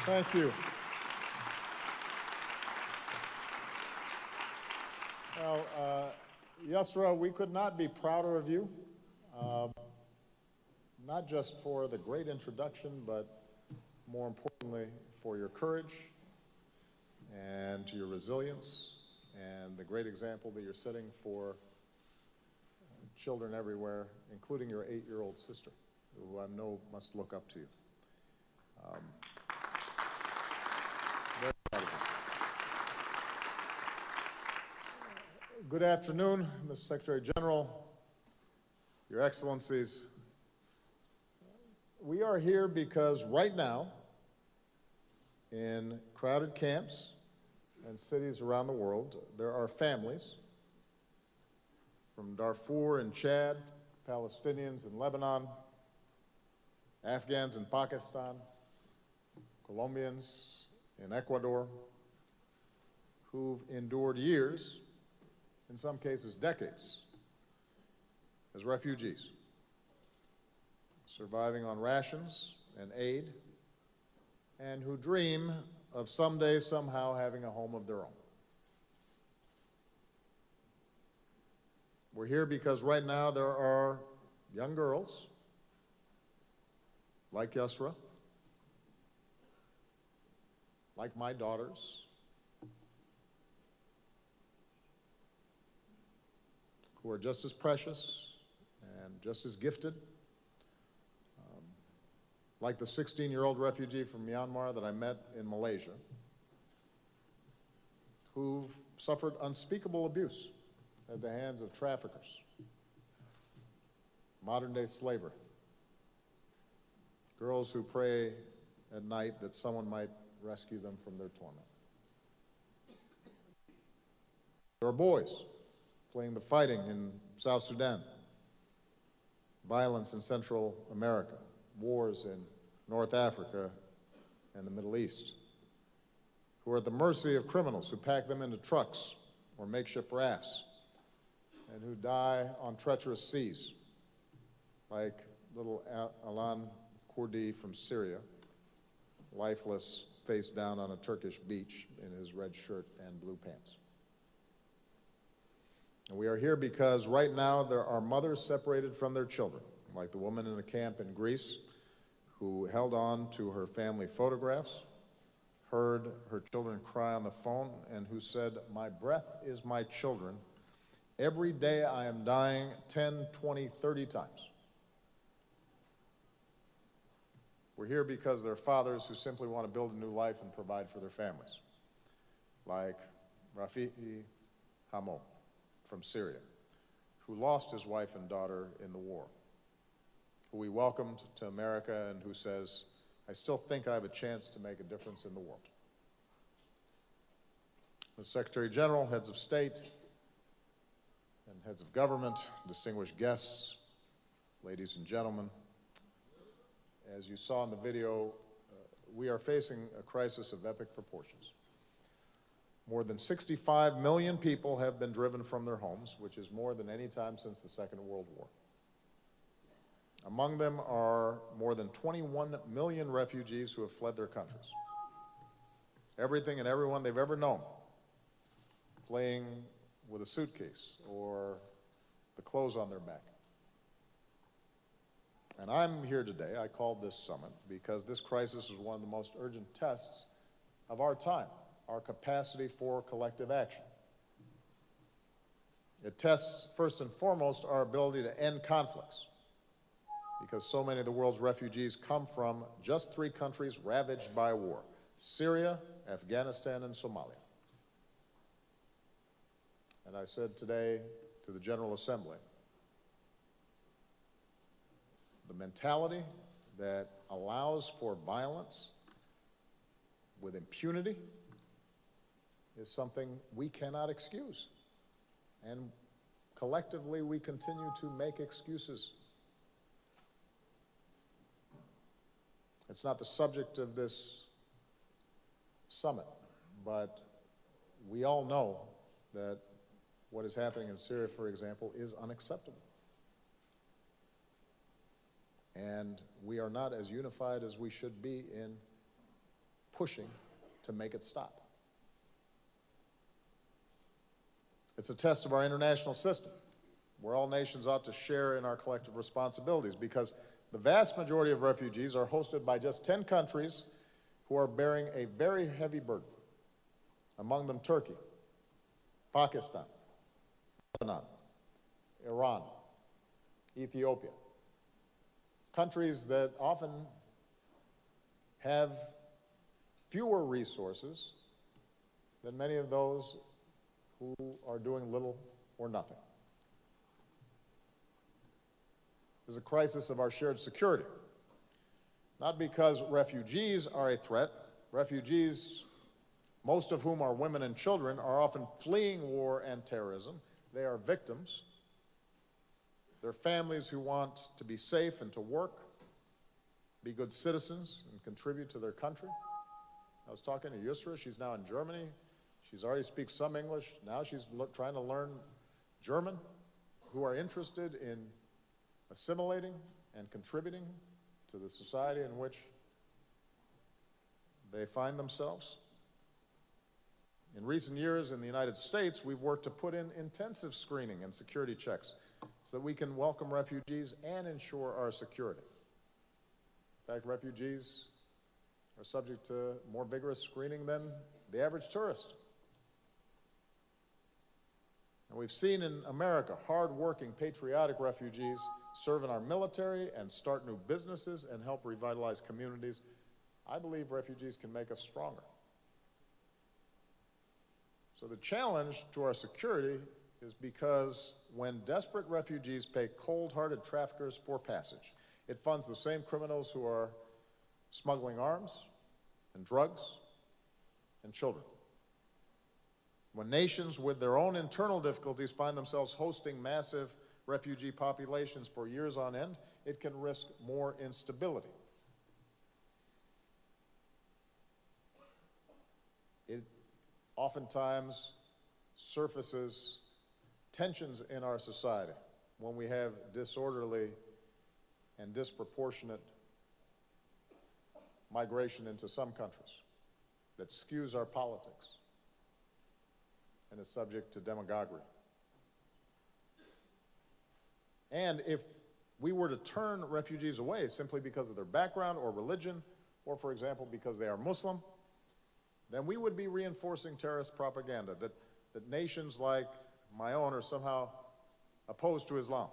Thank you. Well, Yusra, we could not be prouder of you, not just for the great introduction, but more importantly, for your courage and your resilience and the great example that you're setting for children everywhere, including your 8-year-old sister, who I know must look up to you. Very proud of you. Good afternoon, Mr. Secretary General, Your Excellencies. We are here because right now, in crowded camps and cities around the world, there are families from Darfur and Chad, Palestinians in Lebanon, Afghans in Pakistan, Colombians in Ecuador, who've endured years, in some cases decades, as refugees, surviving on rations and aid, and who dream of someday somehow having a home of their own. We're here because right now there are young girls like Yusra, like my daughters, who are just as precious and just as gifted, like the 16-year-old refugee from Myanmar that I met in Malaysia, who've suffered unspeakable abuse at the hands of traffickers, modern-day slavery, girls who pray at night that someone might rescue them from their torment. There are boys fleeing the fighting in South Sudan, violence in Central America, wars in North Africa and the Middle East, who are at the mercy of criminals who pack them into trucks or makeshift rafts, and who die on treacherous seas, like little Alan Kurdi from Syria, lifeless, face down on a Turkish beach in his red shirt and blue pants. And we are here because right now there are mothers separated from their children, like the woman in a camp in Greece who held on to her family photographs, heard her children cry on the phone, and who said, "My breath is my children. Every day I am dying 10, 20, 30 times." We're here because there are fathers who simply want to build a new life and provide for their families, like Rafi'i Hamo from Syria, who lost his wife and daughter in the war, who we welcomed to America and who says, "I still think I have a chance to make a difference in the world." The Secretary General, heads of state, and heads of government, distinguished guests, ladies and gentlemen, as you saw in the video, we are facing a crisis of epic proportions. More than 65 million people have been driven from their homes, which is more than any time since the Second World War. Among them are more than 21 million refugees who have fled their countries. Everything and everyone they've ever known, fleeing with a suitcase or the clothes on their back. And I'm here today, I called this summit, because this crisis is one of the most urgent tests of our time, our capacity for collective action. It tests, first and foremost, our ability to end conflicts, because so many of the world's refugees come from just 3 countries ravaged by war: Syria, Afghanistan, and Somalia. And I said today to the General Assembly, the mentality that allows for violence with impunity is something we cannot excuse. And collectively, we continue to make excuses. It's not the subject of this summit, but we all know that what is happening in Syria, for example, is unacceptable. And we are not as unified as we should be in pushing to make it stop. It's a test of our international system, where all nations ought to share in our collective responsibilities, because the vast majority of refugees are hosted by just 10 countries who are bearing a very heavy burden, among them Turkey, Pakistan, Lebanon, Iran, Ethiopia, countries that often have fewer resources than many of those who are doing little or nothing. There's a crisis of our shared security, not because refugees are a threat. Refugees, most of whom are women and children, are often fleeing war and terrorism. They are victims. They're families who want to be safe and to work, be good citizens, and contribute to their country. I was talking to Yusra. She's now in Germany. She's already speaks some English. Now she's trying to learn German, who are interested in assimilating and contributing to the society in which they find themselves. In recent years in the United States, we've worked to put in intensive screening and security checks so that we can welcome refugees and ensure our security. In fact, refugees are subject to more vigorous screening than the average tourist. And we've seen in America hard-working, patriotic refugees serve in our military and start new businesses and help revitalize communities. I believe refugees can make us stronger. So the challenge to our security is because when desperate refugees pay cold-hearted traffickers for passage, it funds the same criminals who are smuggling arms and drugs and children. When nations with their own internal difficulties find themselves hosting massive refugee populations for years on end, it can risk more instability. It oftentimes surfaces tensions in our society when we have disorderly and disproportionate migration into some countries that skews our politics and is subject to demagoguery. And if we were to turn refugees away simply because of their background or religion, or for example, because they are Muslim, then we would be reinforcing terrorist propaganda that nations like my own are somehow opposed to Islam,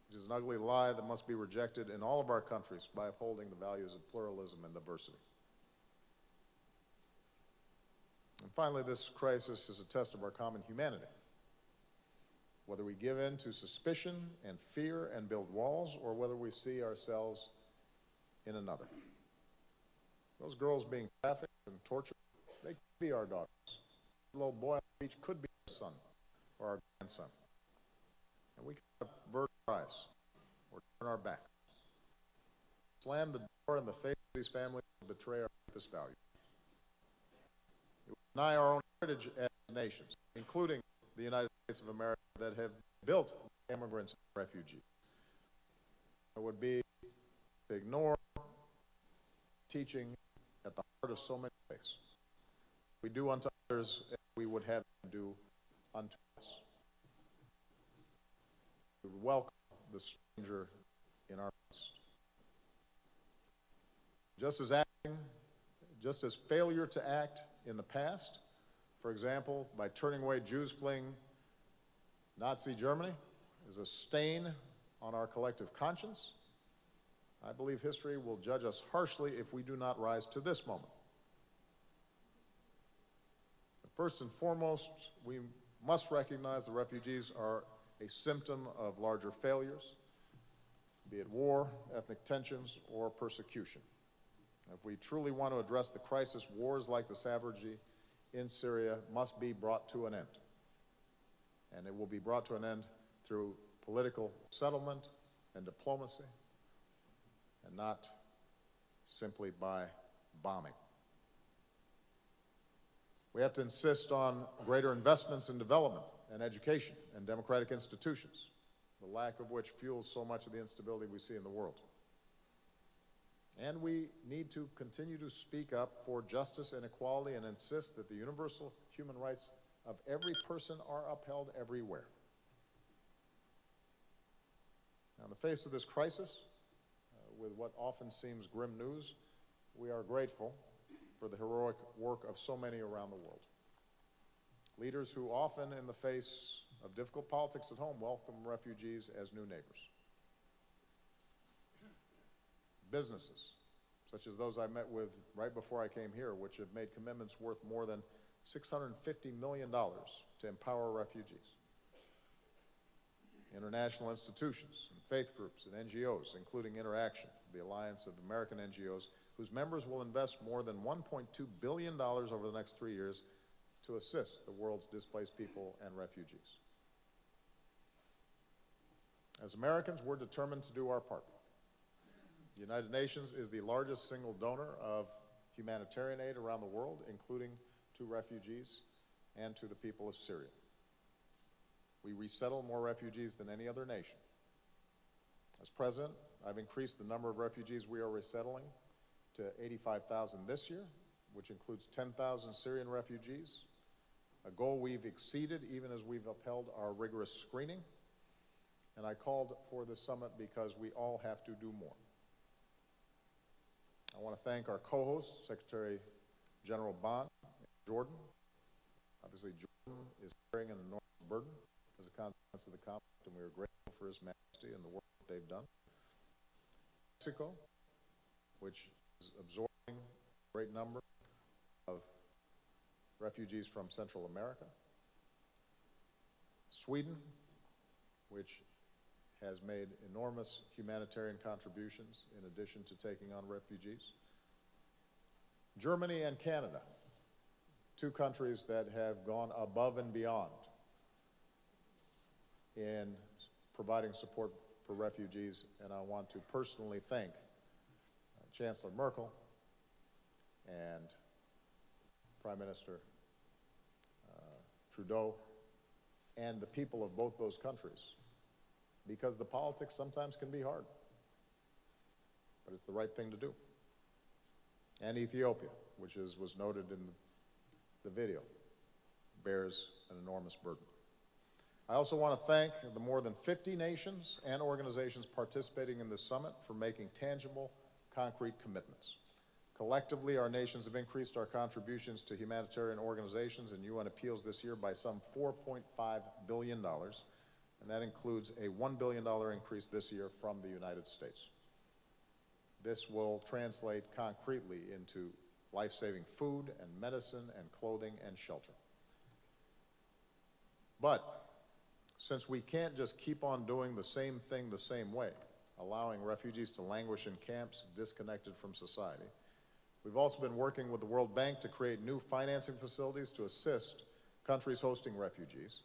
which is an ugly lie that must be rejected in all of our countries by upholding the values of pluralism and diversity. And finally, this crisis is a test of our common humanity. Whether we give in to suspicion and fear and build walls, or whether we see ourselves in another. Those girls being trafficked and tortured, they could be our daughters. The little boy on the beach could be our son or our grandson. And we could avert our eyes or turn our backs. Slam the door in the face of these families and betray our deepest values. It would deny our own heritage as nations, including the United States of America, that have built immigrants and refugees. It would be to ignore teaching at the heart of so many ways. We do unto others as we would have them do unto us. We would welcome the stranger in our midst. Just as failure to act in the past, for example, by turning away Jews fleeing Nazi Germany, is a stain on our collective conscience, I believe history will judge us harshly if we do not rise to this moment. But first and foremost, we must recognize the refugees are a symptom of larger failures, be it war, ethnic tensions, or persecution. If we truly want to address the crisis, wars like the savagery in Syria must be brought to an end. And it will be brought to an end through political settlement and diplomacy, and not simply by bombing. We have to insist on greater investments in development and education and democratic institutions, the lack of which fuels so much of the instability we see in the world. And we need to continue to speak up for justice and equality and insist that the universal human rights of every person are upheld everywhere. Now, in the face of this crisis, with what often seems grim news, we are grateful for the heroic work of so many around the world. Leaders who often, in the face of difficult politics at home, welcome refugees as new neighbors. Businesses, such as those I met with right before I came here, which have made commitments worth more than $650 million to empower refugees. International institutions, and faith groups, and NGOs, including Interaction, the Alliance of American NGOs, whose members will invest more than $1.2 billion over the next 3 years to assist the world's displaced people and refugees. As Americans, we're determined to do our part. The United Nations is the largest single donor of humanitarian aid around the world, including to refugees and to the people of Syria. We resettle more refugees than any other nation. As president, I've increased the number of refugees we are resettling to 85,000 this year, which includes 10,000 Syrian refugees, a goal we've exceeded even as we've upheld our rigorous screening. And I called for this summit because we all have to do more. I want to thank our co-host, Secretary General Bond in Jordan. Obviously, Jordan is carrying an enormous burden as a consequence of the conflict, and we are grateful for His Majesty and the work that they've done. Mexico, which is absorbing a great number of refugees from Central America. Sweden, which has made enormous humanitarian contributions in addition to taking on refugees. Germany and Canada, two countries that have gone above and beyond in providing support for refugees, and I want to personally thank Chancellor Merkel and Prime Minister Trudeau and the people of both those countries, because the politics sometimes can be hard, but it's the right thing to do. And Ethiopia, which was noted in the video, bears an enormous burden. I also want to thank the more than 50 nations and organizations participating in this summit for making tangible, concrete commitments. Collectively, our nations have increased our contributions to humanitarian organizations and UN appeals this year by some $4.5 billion, and that includes a $1 billion increase this year from the United States. This will translate concretely into life-saving food and medicine and clothing and shelter. But since we can't just keep on doing the same thing the same way, allowing refugees to languish in camps disconnected from society, we've also been working with the World Bank to create new financing facilities to assist countries hosting refugees,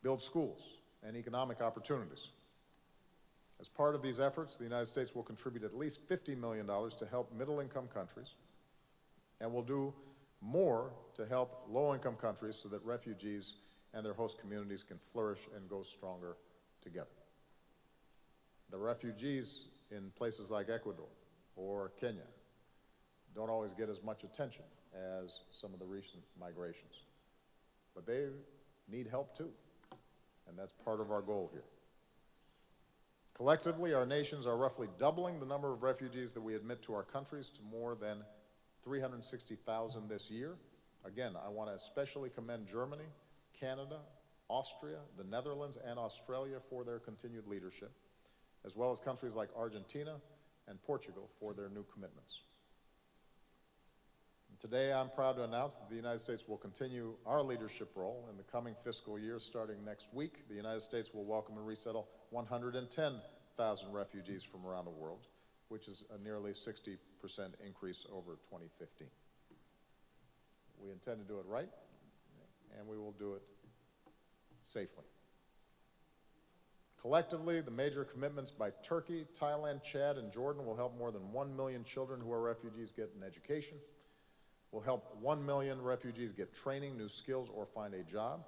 build schools and economic opportunities. As part of these efforts, the United States will contribute at least $50 million to help middle-income countries, and will do more to help low-income countries so that refugees and their host communities can flourish and go stronger together. The refugees in places like Ecuador or Kenya don't always get as much attention as some of the recent migrations, but they need help too, and that's part of our goal here. Collectively, our nations are roughly doubling the number of refugees that we admit to our countries to more than 360,000 this year. Again, I want to especially commend Germany, Canada, Austria, the Netherlands, and Australia for their continued leadership, as well as countries like Argentina and Portugal for their new commitments. And today, I'm proud to announce that the United States will continue our leadership role in the coming fiscal year. Starting next week, the United States will welcome and resettle 110,000 refugees from around the world, which is a nearly 60% increase over 2015. We intend to do it right, and we will do it safely. Collectively, the major commitments by Turkey, Thailand, Chad, and Jordan will help more than 1 million children who are refugees get an education, will help 1 million refugees get training, new skills, or find a job.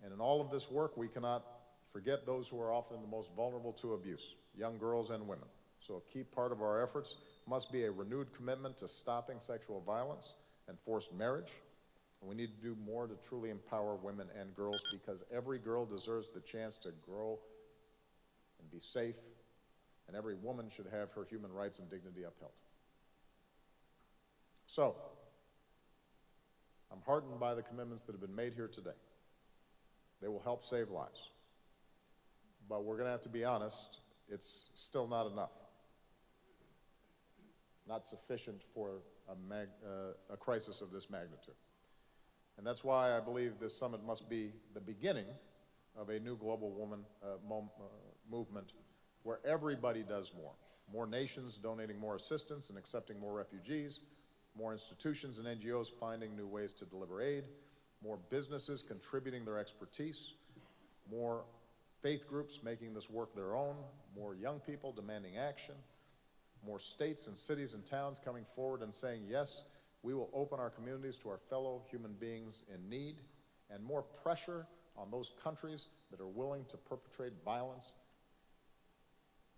And in all of this work, we cannot forget those who are often the most vulnerable to abuse, young girls and women. So a key part of our efforts must be a renewed commitment to stopping sexual violence and forced marriage. And we need to do more to truly empower women and girls, because every girl deserves the chance to grow and be safe, and every woman should have her human rights and dignity upheld. So, I'm heartened by the commitments that have been made here today. They will help save lives. But we're going to have to be honest, it's still not enough. Not sufficient for a crisis of this magnitude. And that's why I believe this summit must be the beginning of a new global woman movement where everybody does more. More nations donating more assistance and accepting more refugees, more institutions and NGOs finding new ways to deliver aid, more businesses contributing their expertise, more faith groups making this work their own, more young people demanding action, more states and cities and towns coming forward and saying, yes, we will open our communities to our fellow human beings in need, and more pressure on those countries that are willing to perpetrate violence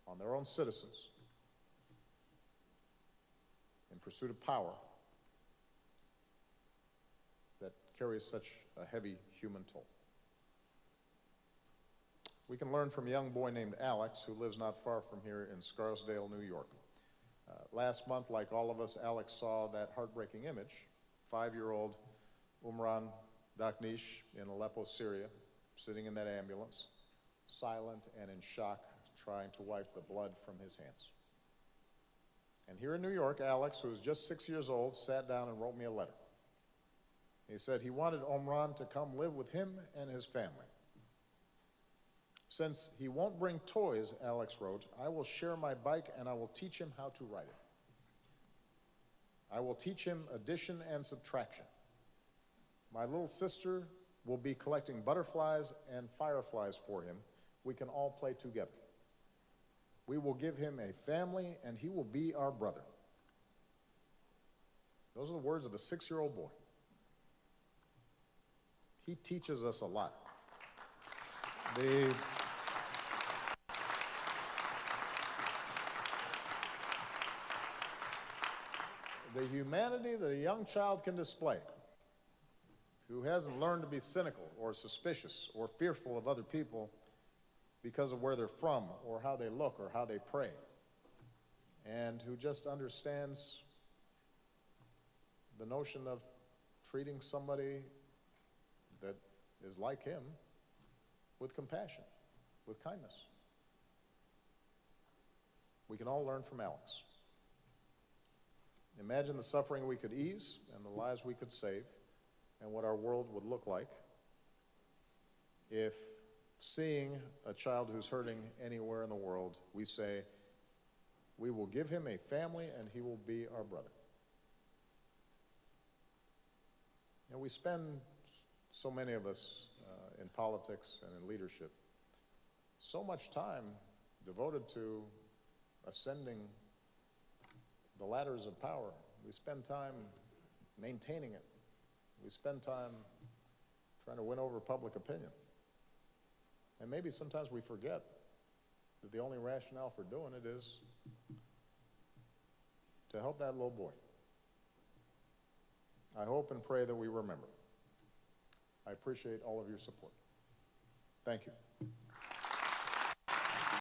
on their own citizens in pursuit of power that carries such a heavy human toll. We can learn from a young boy named Alex, who lives not far from here in Scarsdale, New York. Last month, like all of us, Alex saw that heartbreaking image, 5-year-old Umran Daknish in Aleppo, Syria, sitting in that ambulance, silent and in shock, trying to wipe the blood from his hands. And here in New York, Alex, who was just 6 years old, sat down and wrote me a letter. He said he wanted Umran to come live with him and his family. Since he won't bring toys, Alex wrote, I will share my bike and I will teach him how to ride it. I will teach him addition and subtraction. My little sister will be collecting butterflies and fireflies for him. We can all play together. We will give him a family and he will be our brother. Those are the words of a 6-year-old boy. He teaches us a lot. The humanity that a young child can display, who hasn't learned to be cynical or suspicious or fearful of other people because of where they're from or how they look or how they pray, and who just understands the notion of treating somebody that is like him with compassion, with kindness. We can all learn from Alex. Imagine the suffering we could ease and the lives we could save, and what our world would look like if, seeing a child who's hurting anywhere in the world, we say, we will give him a family and he will be our brother. And we spend, so many of us in politics and in leadership, so much time devoted to ascending the ladders of power. We spend time maintaining it. We spend time trying to win over public opinion. And maybe sometimes we forget that the only rationale for doing it is to help that little boy. I hope and pray that we remember. I appreciate all of your support. Thank you.